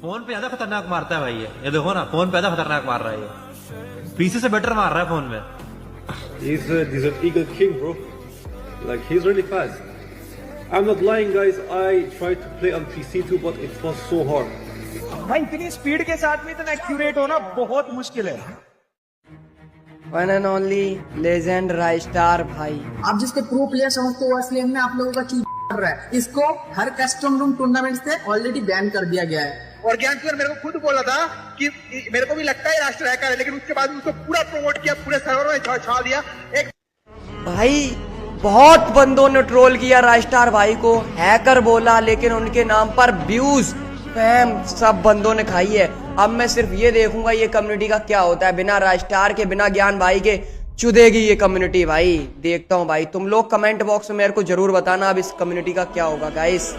Phone पे ज्यादा खतरनाक मारता है भाई ये देखो ना, फोन पे ज्यादा खतरनाक मार रहा है ये, पीसी से बेटर मार रहा है फोन में। He's an Eagle King, bro. Like, he's really fast. I'm not lying, guys. I tried to play on PC too, but it was so hard. भाई इतनी स्पीड के साथ में इतना एक्यूरेट होना बहुत मुश्किल है। वन एंड ओनली लेजेंड राइस्टार भाई। आप जिसको प्रो प्लेयर समझते हो असली में आप लोगों का चूज कर रहा है। इसको हर कस्टम रूम टूर्नामेंट से ऑलरेडी बैन कर दिया गया है। और ज्ञान सर मेरे को खुद बोला था कि मेरे को भी लगता है राष्ट्र हैकर है, लेकिन उसके बाद उसको पूरा प्रमोट किया, पूरे सर्वर में छा दिया। एक भाई बहुत बंदों ने ट्रोल किया राइस्टार भाई को, हैकर बोला, लेकिन उनके नाम पर व्यूज फैम सब बंदों ने खाई है। अब मैं सिर्फ ये देखूंगा ये कम्युनिटी का क्या होता है, बिना राइस्टार के बिना ज्ञान भाई के चुदेगी ये कम्युनिटी भाई। देखता हूँ भाई, तुम लोग कमेंट बॉक्स में मेरे को जरूर बताना अब इस कम्युनिटी का क्या होगा गाइस।